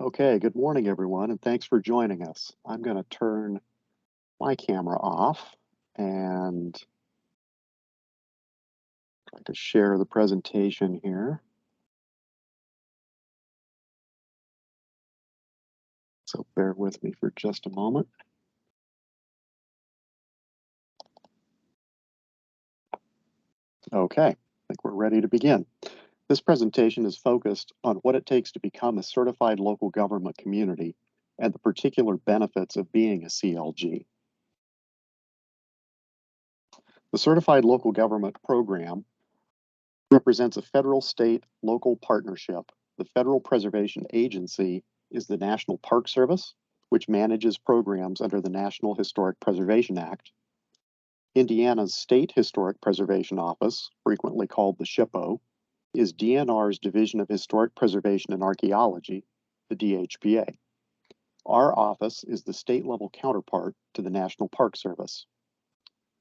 Okay, good morning, everyone, and thanks for joining us. I'm going to turn my camera off and try to share the presentation here. So bear with me for just a moment. Okay, I think we're ready to begin. This presentation is focused on what it takes to become a certified local government community and the particular benefits of being a CLG. The Certified Local Government Program represents a federal, state, local partnership. The Federal Preservation Agency is the National Park Service, which manages programs under the National Historic Preservation Act. Indiana's State Historic Preservation Office, frequently called the SHPO, is DNR's Division of Historic Preservation and Archaeology, the DHPA. Our office is the state-level counterpart to the National Park Service.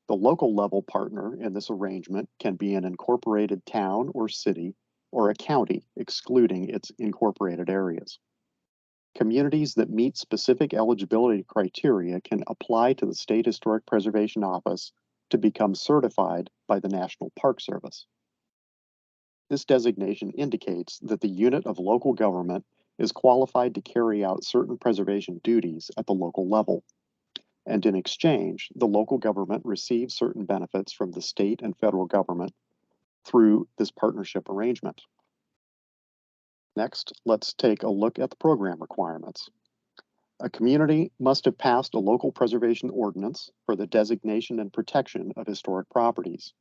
The local level partner in this arrangement can be an incorporated town or city or a county, excluding its incorporated areas. Communities that meet specific eligibility criteria can apply to the State Historic Preservation Office to become certified by the National Park Service. This designation indicates that the unit of local government is qualified to carry out certain preservation duties at the local level. And in exchange, the local government receives certain benefits from the state and federal government through this partnership arrangement. Next, let's take a look at the program requirements. A community must have passed a local preservation ordinance for the designation and protection of historic properties.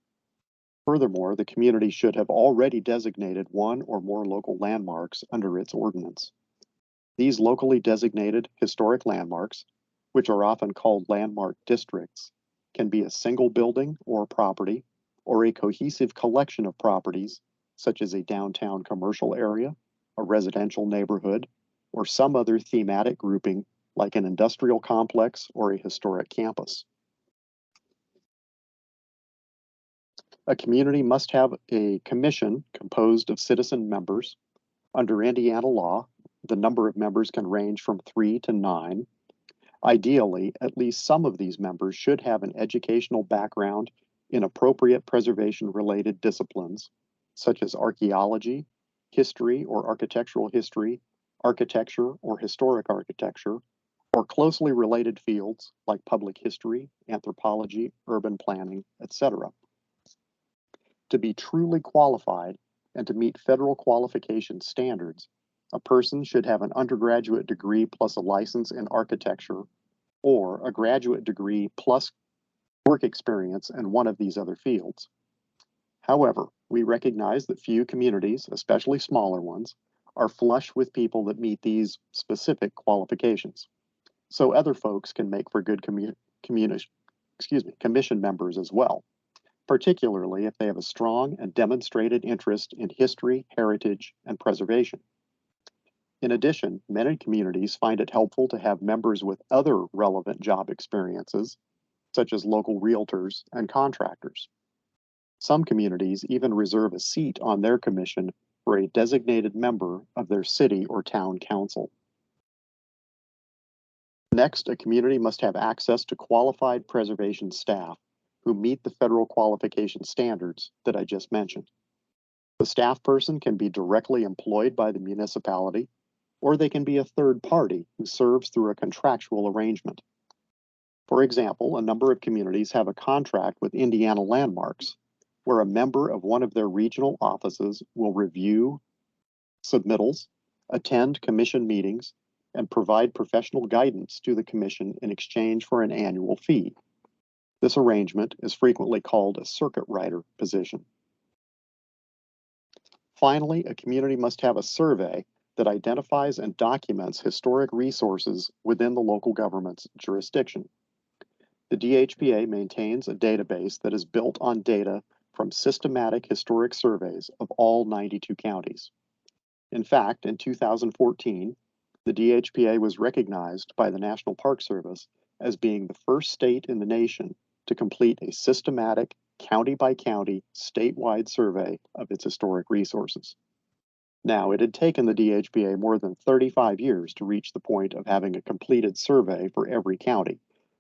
Furthermore, the community should have already designated one or more local landmarks under its ordinance. These locally designated historic landmarks, which are often called landmark districts, can be a single building or property, or a cohesive collection of properties, such as a downtown commercial area, a residential neighborhood, or some other thematic grouping like an industrial complex or a historic campus. A community must have a commission composed of citizen members. Under Indiana law, the number of members can range from 3 to 9. Ideally, at least some of these members should have an educational background in appropriate preservation-related disciplines, such as archaeology, history or architectural history, architecture or historic architecture, or closely related fields like public history, anthropology, urban planning, etc. To be truly qualified and to meet federal qualification standards, a person should have an undergraduate degree plus a license in architecture or a graduate degree plus work experience in one of these other fields. However, we recognize that few communities, especially smaller ones, are flush with people that meet these specific qualifications. So other folks can make for good commission members as well, particularly if they have a strong and demonstrated interest in history, heritage, and preservation. In addition, many communities find it helpful to have members with other relevant job experiences, such as local realtors and contractors. Some communities even reserve a seat on their commission for a designated member of their city or town council. Next, a community must have access to qualified preservation staff who meet the federal qualification standards that I just mentioned. The staff person can be directly employed by the municipality, or they can be a third party who serves through a contractual arrangement. For example, a number of communities have a contract with Indiana Landmarks, where a member of one of their regional offices will review submittals, attend commission meetings, and provide professional guidance to the commission in exchange for an annual fee. This arrangement is frequently called a circuit rider position. Finally, a community must have a survey that identifies and documents historic resources within the local government's jurisdiction. The DHPA maintains a database that is built on data from systematic historic surveys of all 92 counties. In fact, in 2014, the DHPA was recognized by the National Park Service as being the first state in the nation to complete a systematic county by county statewide survey of its historic resources. Now, it had taken the DHPA more than 35 years to reach the point of having a completed survey for every county.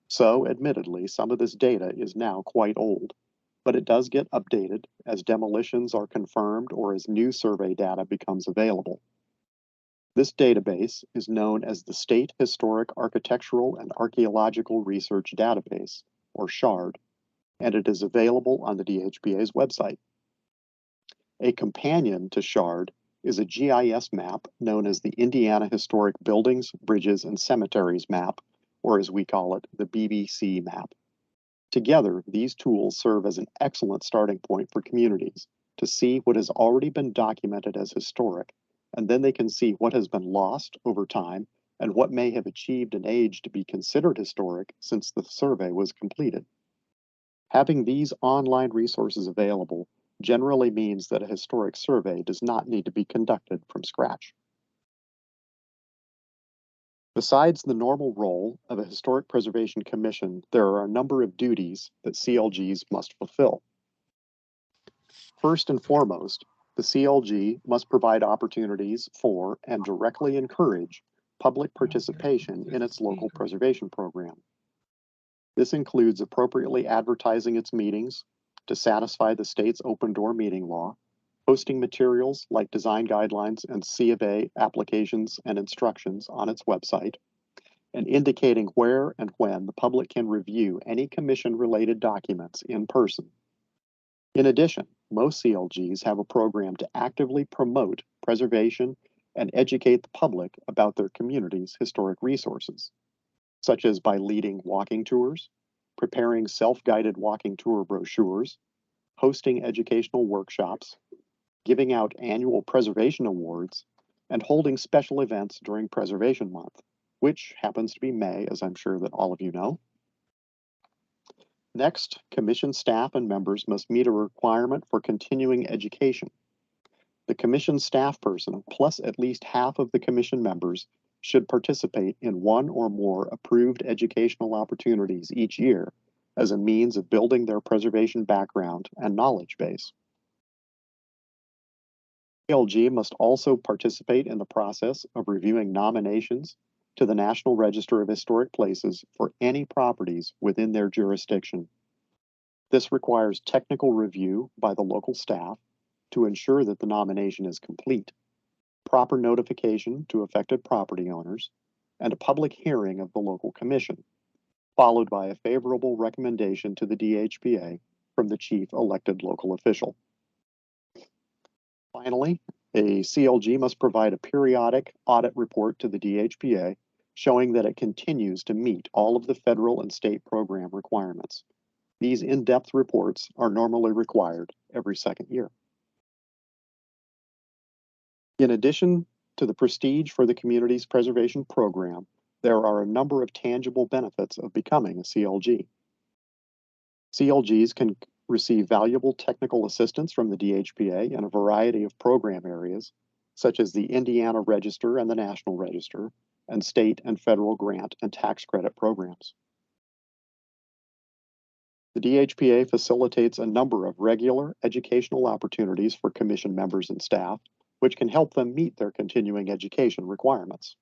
So, admittedly, some of this data is now quite old, but it does get updated as demolitions are confirmed or as new survey data becomes available. This database is known as the State Historic Architectural and Archaeological Research Database, or SHARD, and it is available on the DHPA's website. A companion to SHARD is a GIS map known as the Indiana Historic Buildings, Bridges, and Cemeteries map, or as we call it, the BBC map. Together, these tools serve as an excellent starting point for communities to see what has already been documented as historic, and then they can see what has been lost over time and what may have achieved an age to be considered historic since the survey was completed. Having these online resources available generally means that a historic survey does not need to be conducted from scratch. Besides the normal role of a Historic Preservation Commission, there are a number of duties that CLGs must fulfill. First and foremost, the CLG must provide opportunities for and directly encourage public participation in its local preservation program. This includes appropriately advertising its meetings to satisfy the state's open door meeting law, posting materials like design guidelines and C of A applications and instructions on its website, and indicating where and when the public can review any commission-related documents in person. In addition, most CLGs have a program to actively promote preservation and educate the public about their community's historic resources, such as by leading walking tours, preparing self-guided walking tour brochures, hosting educational workshops, giving out annual preservation awards, and holding special events during Preservation Month, which happens to be May, as I'm sure that all of you know. Next, commission staff and members must meet a requirement for continuing education. The commission staff person, plus at least half of the commission members, should participate in one or more approved educational opportunities each year as a means of building their preservation background and knowledge base. CLG must also participate in the process of reviewing nominations to the National Register of Historic Places for any properties within their jurisdiction. This requires technical review by the local staff to ensure that the nomination is complete, proper notification to affected property owners, and a public hearing of the local commission, followed by a favorable recommendation to the DHPA from the chief elected local official. Finally, a CLG must provide a periodic audit report to the DHPA showing that it continues to meet all of the federal and state program requirements. These in-depth reports are normally required every second year. In addition to the prestige for the community's preservation program, there are a number of tangible benefits of becoming a CLG. CLGs can receive valuable technical assistance from the DHPA in a variety of program areas, such as the Indiana Register and the National Register, and state and federal grant and tax credit programs. The DHPA facilitates a number of regular educational opportunities for commission members and staff, which can help them meet their continuing education requirements.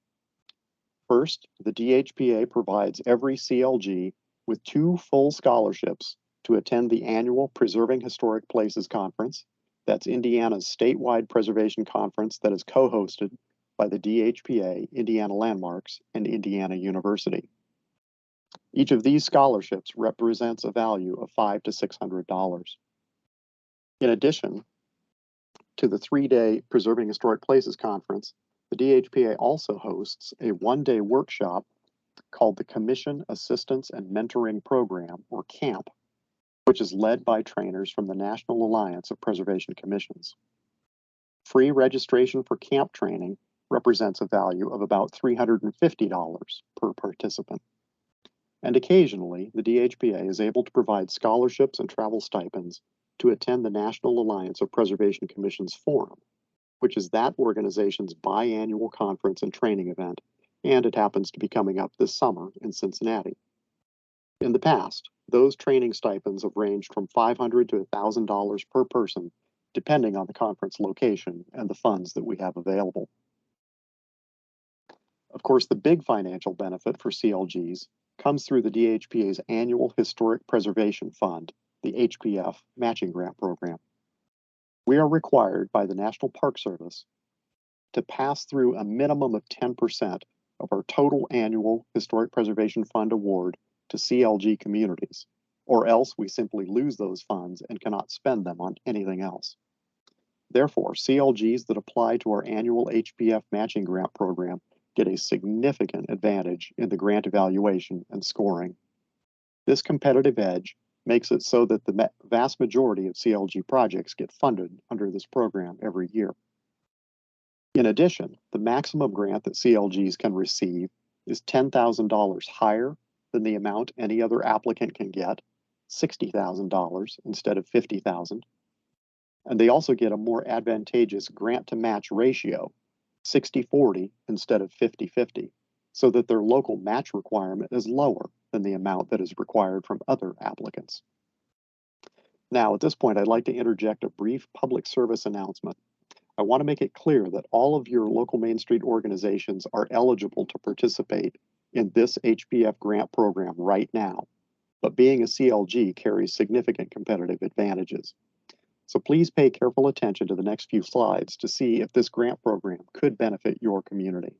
First, the DHPA provides every CLG with 2 full scholarships to attend the annual Preserving Historic Places Conference. That's Indiana's statewide preservation conference that is co-hosted by the DHPA, Indiana Landmarks, and Indiana University. Each of these scholarships represents a value of $500 to $600. In addition to the 3-day Preserving Historic Places Conference, the DHPA also hosts a 1-day workshop called the Commission Assistance and Mentoring Program, or CAMP, which is led by trainers from the National Alliance of Preservation Commissions. Free registration for CAMP training represents a value of about $350 per participant. And occasionally, the DHPA is able to provide scholarships and travel stipends to attend the National Alliance of Preservation Commissions Forum, which is that organization's biannual conference and training event, and it happens to be coming up this summer in Cincinnati. In the past, those training stipends have ranged from $500 to $1,000 per person depending on the conference location and the funds that we have available. Of course, the big financial benefit for CLGs comes through the DHPA's annual Historic Preservation Fund, the HPF Matching Grant Program. We are required by the National Park Service to pass through a minimum of 10% of our total annual Historic Preservation Fund award to CLG communities, or else we simply lose those funds and cannot spend them on anything else. Therefore, CLGs that apply to our annual HPF Matching Grant Program get a significant advantage in the grant evaluation and scoring. This competitive edge makes it so that the vast majority of CLG projects get funded under this program every year. In addition, the maximum grant that CLGs can receive is $10,000 higher than the amount any other applicant can get, $60,000 instead of $50,000. And they also get a more advantageous grant to match ratio, 60-40 instead of 50-50, so that their local match requirement is lower than the amount that is required from other applicants. Now, at this point, I'd like to interject a brief public service announcement. I want to make it clear that all of your local Main Street organizations are eligible to participate in this HPF grant program right now, but being a CLG carries significant competitive advantages. So please pay careful attention to the next few slides to see if this grant program could benefit your community.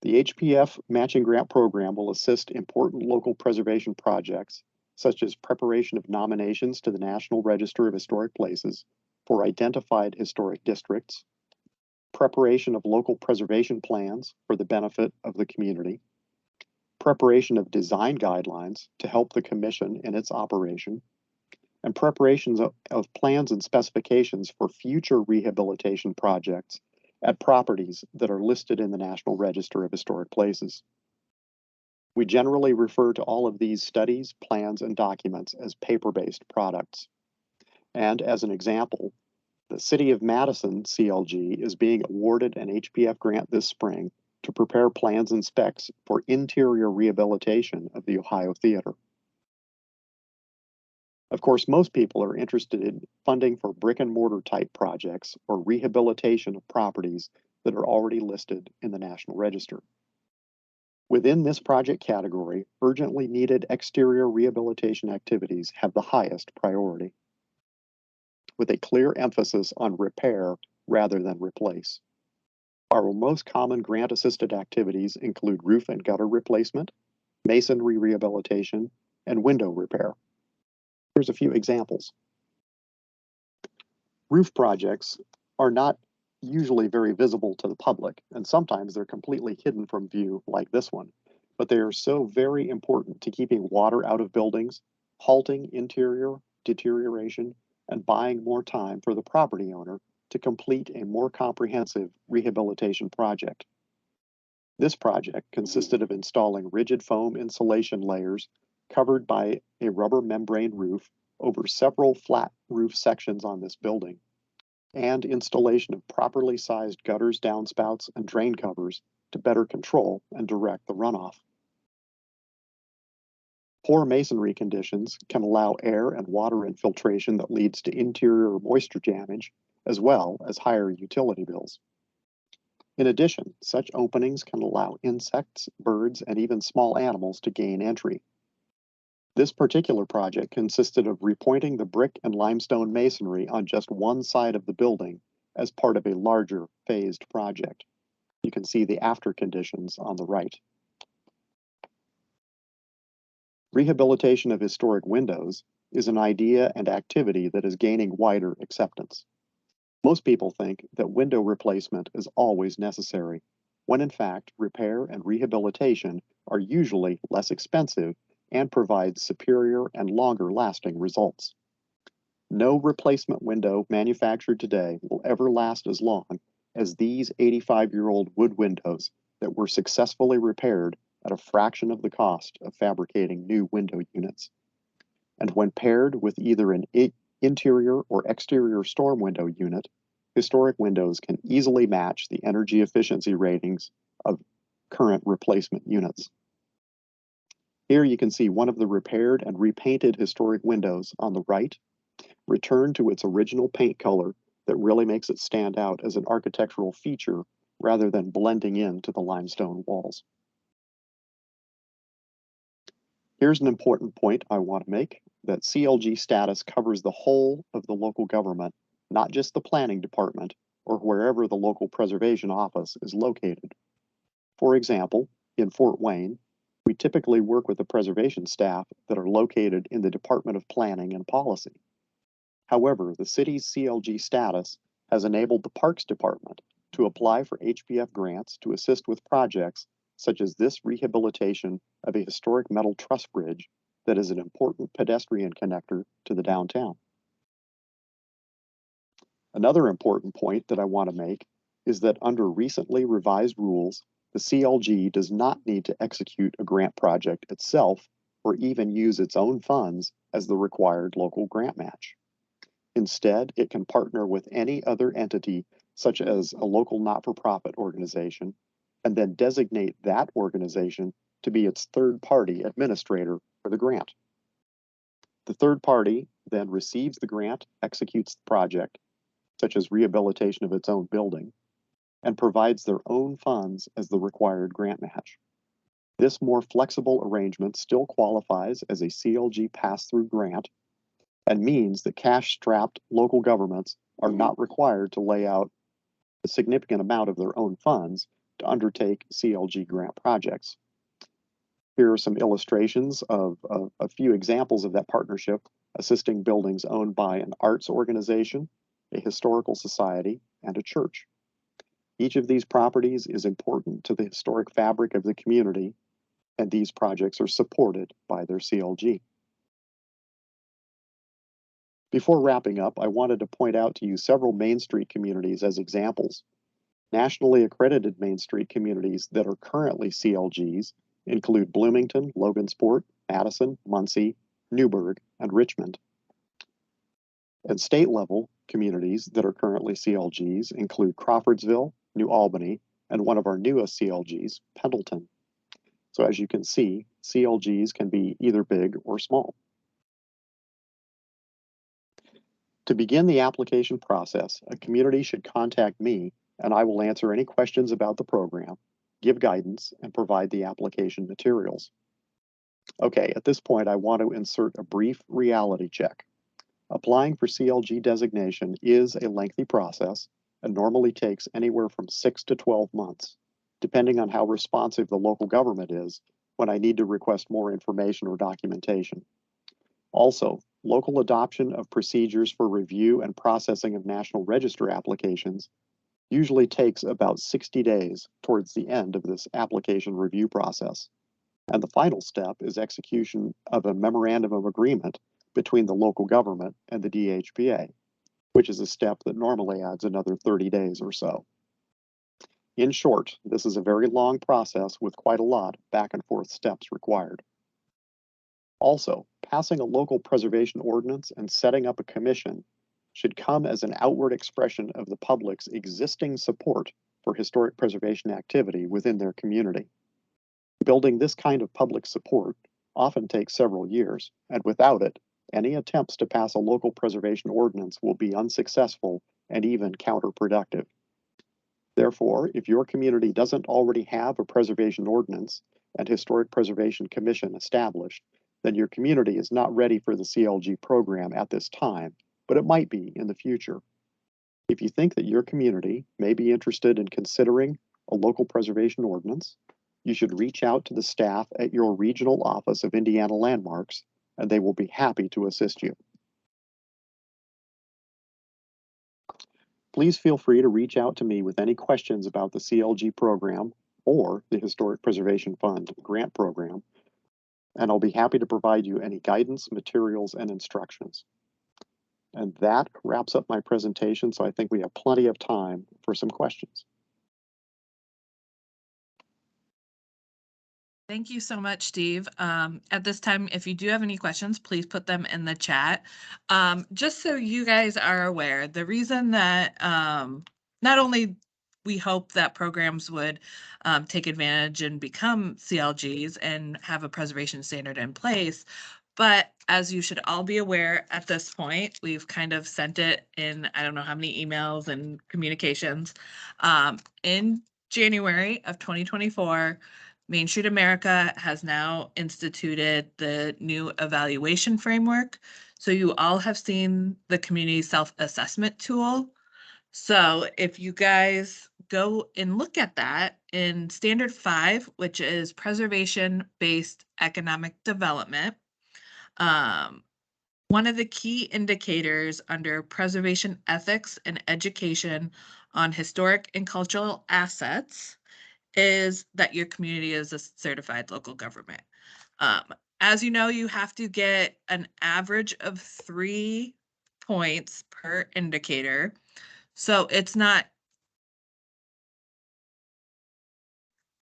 The HPF Matching Grant Program will assist important local preservation projects, such as preparation of nominations to the National Register of Historic Places for identified historic districts, preparation of local preservation plans for the benefit of the community, preparation of design guidelines to help the Commission in its operation, and preparations of plans and specifications for future rehabilitation projects at properties that are listed in the National Register of Historic Places. We generally refer to all of these studies, plans, and documents as paper-based products. And as an example, the City of Madison CLG is being awarded an HPF grant this spring to prepare plans and specs for interior rehabilitation of the Ohio Theater. Of course, most people are interested in funding for brick and mortar type projects or rehabilitation of properties that are already listed in the National Register. Within this project category, urgently needed exterior rehabilitation activities have the highest priority, with a clear emphasis on repair rather than replace. Our most common grant-assisted activities include roof and gutter replacement, masonry rehabilitation, and window repair. Here's a few examples. Roof projects are not usually very visible to the public, and sometimes they're completely hidden from view, like this one. But they are so very important to keeping water out of buildings, halting interior deterioration, and buying more time for the property owner to complete a more comprehensive rehabilitation project. This project consisted of installing rigid foam insulation layers covered by a rubber membrane roof over several flat roof sections on this building, and installation of properly sized gutters, downspouts, and drain covers to better control and direct the runoff. Poor masonry conditions can allow air and water infiltration that leads to interior moisture damage, as well as higher utility bills. In addition, such openings can allow insects, birds, and even small animals to gain entry. This particular project consisted of repointing the brick and limestone masonry on just one side of the building as part of a larger phased project. You can see the after conditions on the right. Rehabilitation of historic windows is an idea and activity that is gaining wider acceptance. Most people think that window replacement is always necessary, when in fact repair and rehabilitation are usually less expensive and provide superior and longer lasting results. No replacement window manufactured today will ever last as long as these 85-year-old wood windows that were successfully repaired at a fraction of the cost of fabricating new window units. And when paired with either an interior or exterior storm window unit, historic windows can easily match the energy efficiency ratings of current replacement units. Here you can see one of the repaired and repainted historic windows on the right, returned to its original paint color that really makes it stand out as an architectural feature rather than blending into the limestone walls. Here's an important point I want to make, that CLG status covers the whole of the local government, not just the planning department or wherever the local preservation office is located. For example, in Fort Wayne, we typically work with the preservation staff that are located in the Department of Planning and Policy. However, the city's CLG status has enabled the Parks Department to apply for HPF grants to assist with projects such as this rehabilitation of a historic metal truss bridge that is an important pedestrian connector to the downtown. Another important point that I want to make is that under recently revised rules, the CLG does not need to execute a grant project itself or even use its own funds as the required local grant match. Instead, it can partner with any other entity, such as a local not-for-profit organization, and then designate that organization to be its third-party administrator for the grant. The third party then receives the grant, executes the project, such as rehabilitation of its own building, and provides their own funds as the required grant match. This more flexible arrangement still qualifies as a CLG pass-through grant and means that cash-strapped local governments are not required to lay out a significant amount of their own funds to undertake CLG grant projects. Here are some illustrations of a few examples of that partnership, assisting buildings owned by an arts organization, a historical society, and a church. Each of these properties is important to the historic fabric of the community, and these projects are supported by their CLG. Before wrapping up, I wanted to point out to you several Main Street communities as examples. Nationally accredited Main Street communities that are currently CLGs include Bloomington, Logansport, Madison, Muncie, Newburgh, and Richmond. And state-level communities that are currently CLGs include Crawfordsville, New Albany, and one of our newest CLGs, Pendleton. So as you can see, CLGs can be either big or small. To begin the application process, a community should contact me and I will answer any questions about the program, give guidance, and provide the application materials. Okay, at this point, I want to insert a brief reality check. Applying for CLG designation is a lengthy process and normally takes anywhere from 6 to 12 months, depending on how responsive the local government is when I need to request more information or documentation. Also, local adoption of procedures for review and processing of National Register applications usually takes about 60 days towards the end of this application review process. And the final step is execution of a memorandum of agreement between the local government and the DHPA, which is a step that normally adds another 30 days or so. In short, this is a very long process with quite a lot of back and forth steps required. Also, passing a local preservation ordinance and setting up a commission should come as an outward expression of the public's existing support for historic preservation activity within their community. Building this kind of public support often takes several years, and without it, any attempts to pass a local preservation ordinance will be unsuccessful and even counterproductive. Therefore, if your community doesn't already have a preservation ordinance and historic preservation commission established, then your community is not ready for the CLG program at this time, but it might be in the future. If you think that your community may be interested in considering a local preservation ordinance, you should reach out to the staff at your regional office of Indiana Landmarks, and they will be happy to assist you. Please feel free to reach out to me with any questions about the CLG program or the Historic Preservation Fund grant program, and I'll be happy to provide you any guidance, materials, and instructions. And that wraps up my presentation, so I think we have plenty of time for some questions. Thank you so much, Steve. At this time, if you do have any questions, please put them in the chat. Just so you guys are aware, the reason that not only we hope that programs would take advantage and become CLGs and have a preservation standard in place, But as you should all be aware at this point, we've kind of sent it in, I don't know how many emails and communications. In January of 2024, Main Street America has now instituted the new evaluation framework. So you all have seen the community self-assessment tool. So if you guys go and look at that in Standard 5, which is preservation-based economic development, one of the key indicators under preservation ethics and education on historic and cultural assets is that your community is a certified local government. As you know, you have to get an average of 3 points per indicator. So it's not,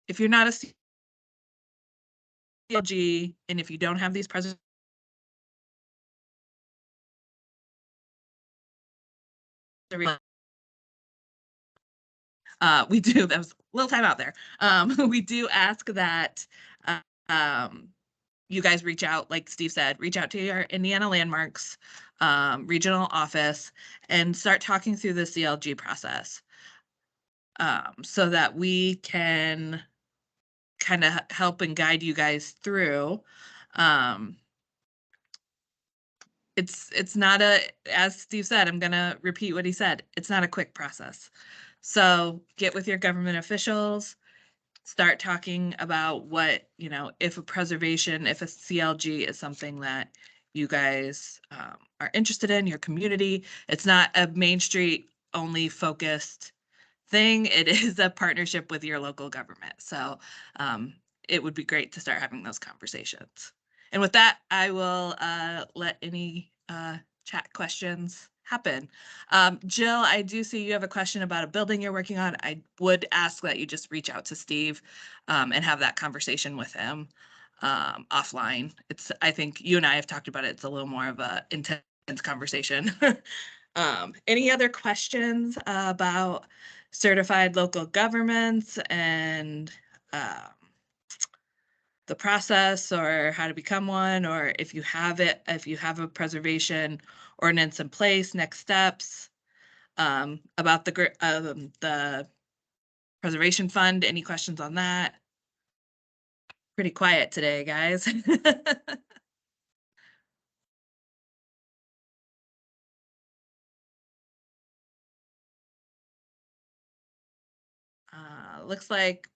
if you're not a CLG and if you don't have these preservation we do, that was a little time out there. We do ask that you guys reach out, like Steve said, reach out to your Indiana Landmarks regional office and start talking through the CLG process so that we can kind of help and guide you guys through. It's not a, as Steve said, I'm gonna repeat what he said, it's not a quick process. So get with your government officials, start talking about what, you know, if a preservation, if a CLG is something that you guys are interested in, your community. It's not a Main Street only focused thing. It is a partnership with your local government. So it would be great to start having those conversations. And with that, I will let any chat questions happen. Jill, I do see you have a question about a building you're working on. I would ask that you just reach out to Steve and have that conversation with him offline. It's, I think you and I have talked about it. It's a little more of a intense conversation. Any other questions about certified local governments and the process or how to become one, or if you have it, if you have a preservation ordinance in place, next steps, about the preservation fund, any questions on that? Pretty quiet today, guys. Looks like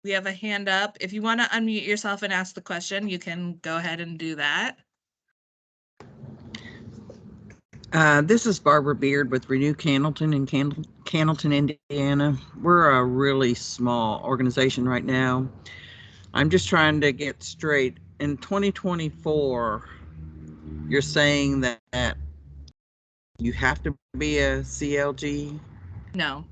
we have a hand up. If you want to unmute yourself and ask the question, you can go ahead and do that. This is Barbara Beard with Renew Candleton in Candleton, Indiana. We're a really small organization right now. I'm just trying to get straight. In 2024, you're saying that you have to be a CLG? No.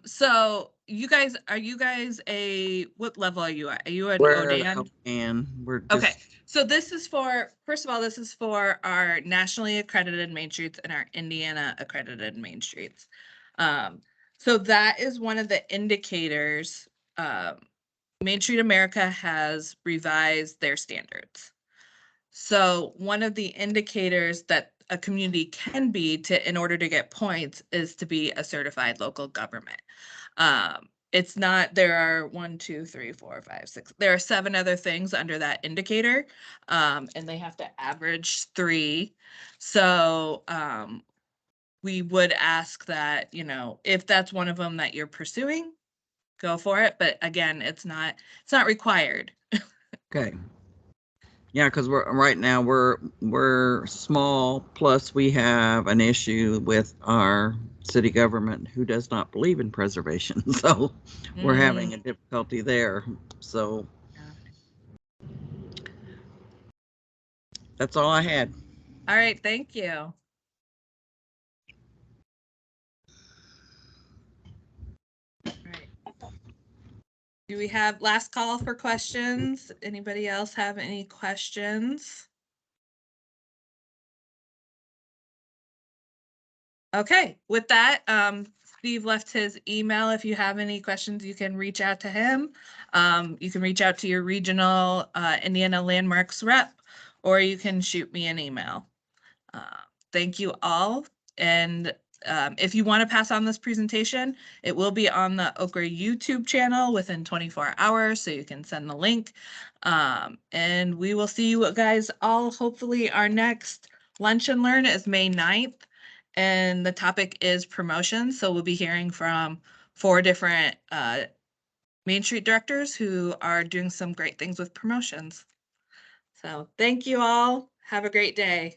So you guys, are you guys a, what level are you at? Are you an ODAN? And we're just, okay. So this is for, first of all, this is for our nationally accredited Main Streets and our Indiana accredited Main Streets. So that is one of the indicators. Main Street America has revised their standards. So one of the indicators that a community can be to, in order to get points, is to be a certified local government. It's not, there are 1, 2, 3, 4, 5, 6, there are 7 other things under that indicator, and they have to average 3. So we would ask that, you know, if that's one of them that you're pursuing, go for it. But again, it's not required. okay. Yeah, because right now we're small, plus we have an issue with our city government who does not believe in preservation. So we're having a difficulty there. So that's all I had. All right, thank you. All right. Do we have last call for questions? Anybody else have any questions? Okay, with that, Steve left his email. If you have any questions, you can reach out to him. You can reach out to your regional Indiana Landmarks rep, or you can shoot me an email. Thank you all. And if you want to pass on this presentation, it will be on the Okra YouTube channel within 24 hours, so you can send the link. And we will see you guys all. Hopefully our next Lunch and Learn is May 9th, and the topic is promotion. So we'll be hearing from 4 different Main Street directors who are doing some great things with promotions. So thank you all. Have a great day.